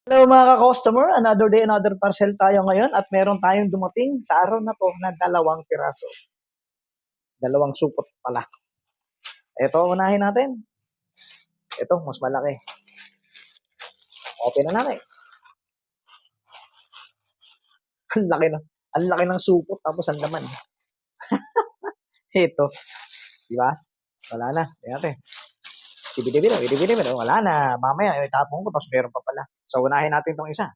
Hello mga ka-customer, another day, another parcel tayo ngayon at meron tayong dumating sa araw na to na dalawang piraso. Dalawang supot pala. Ito, unahin natin. Ito, mas malaki. Open na natin. Ang laki na. Ang laki ng supot tapos ang laman. Ito, di ba? Wala na. Tingnan natin. Bidi-bidi, wala na. Mamaya, itapon ko tapos meron pa pala. So, unahin natin tong isa.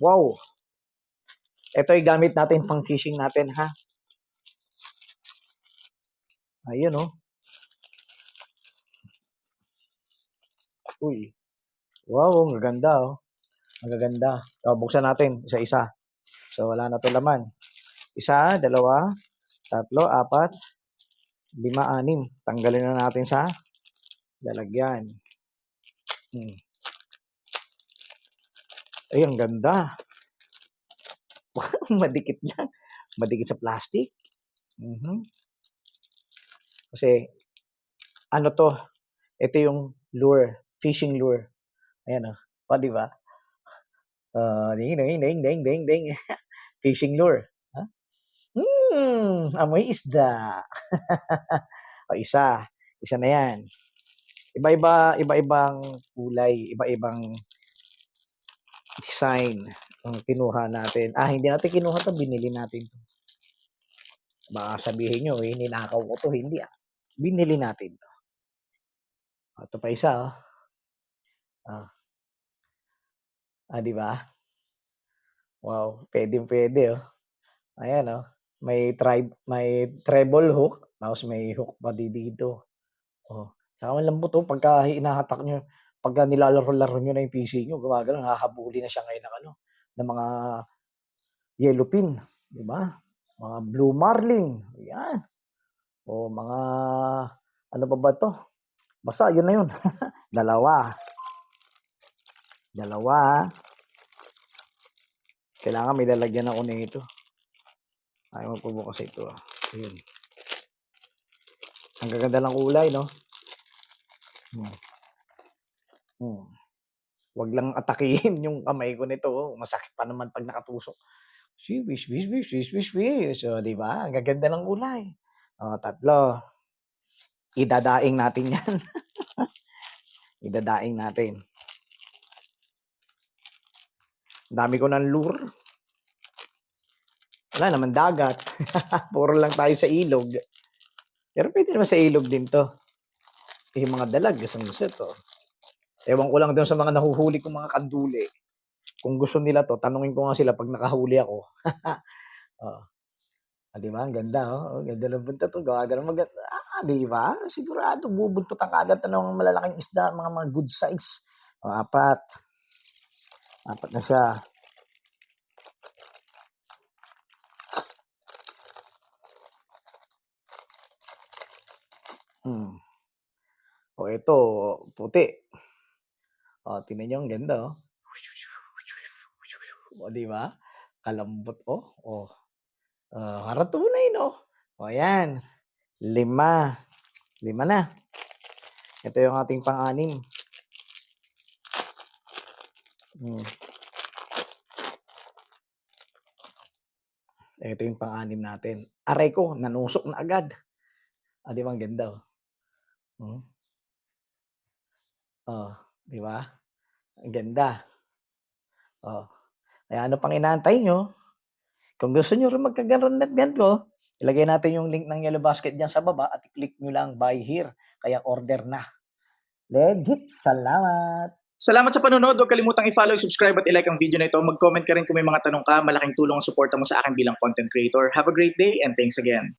Wow. Ito ay gamit natin pang fishing natin, ha? Ayun, oh. Uy. Wow, ang gaganda, oh. Ang gaganda. So, buksan natin isa-isa. So, wala na to laman. Isa, dalawa, tatlo, apat, lima, anim. Tanggalin na natin sa lalagyan. Ay, ang ganda. Madikit lang. Madikit sa plastic. Kasi, ano to? Ito yung lure. Fishing lure. Ayan, oh. O, di ba? Ding, ding, ding, ding, ding, ding. Fishing lure. Huh? Amoy isda. O, isa. Isa na yan. Iba-ibang kulay, iba-ibang design ang kinuha natin. Hindi natin kinuha to, binili natin to. Baka sabihin nyo, ninakaw ko to. Hindi Binili natin to. Ito pa isa, oh. Di ba? Wow, pwede, oh. Ayan, oh. May treble hook, tapos may hook pa dito. Oh. Saka malambot, oh, pagka hinahatak nyo, pagka nilalaro-laro nyo na yung PC nyo, gumagano, nakakabuli na siya ngayon ng mga yellowfin, di ba? Mga blue marlin, yan. O mga, ano ba to? Basta, yun na yun. Dalawa. Kailangan may lalagyan ako na ito. Ayaw magpabukas ito. Ayun. Ang gaganda ng kulay, no? Wag lang atakihin yung kamay ko nito. Masakit pa naman pag nakatusok. Wish. So, di ba? Ang gaganda ng kulay. Tatlo. Idadaing natin yan. Idadaing natin. Dami ko ng lure. Wala naman dagat. Puro lang tayo sa ilog. Pero pwede naman sa ilog din to. Yung mga dalag, gusto to. Ewan ko lang doon sa mga nahuhuli kong mga kanduli. Kung gusto nila to, tanungin ko nga sila pag nakahuli ako. Di ba? Ang ganda, oh. Ganda ng buntot to. Gawagano maganda. Di ba? Sigurado, bubuntot ang agad ng malalaking isda, mga good size. Apat. Apat na siya. Ito, puti. Tingnan nyo, ang ganda, oh. Di ba? Kalambot, oh. Haratunay, no? Ayan. 5 na. Ito yung ating pang-anim. Ito yung pang-anim natin. Aray ko, nanusok na agad. Di ba ang ganda, oh? Di ba? Ang ganda. Kaya ano pang inaantay nyo? Kung gusto nyo rin magkaganon na ganito, ilagay natin yung link ng Yellow Basket dyan sa baba at i-click nyo lang buy here. Kaya order na. Legit. Salamat. Salamat sa panonood. Huwag kalimutang i-follow, subscribe at i-like ang video na ito. Mag-comment ka rin kung may mga tanong ka. Malaking tulong ang suporta mo sa akin bilang content creator. Have a great day and thanks again.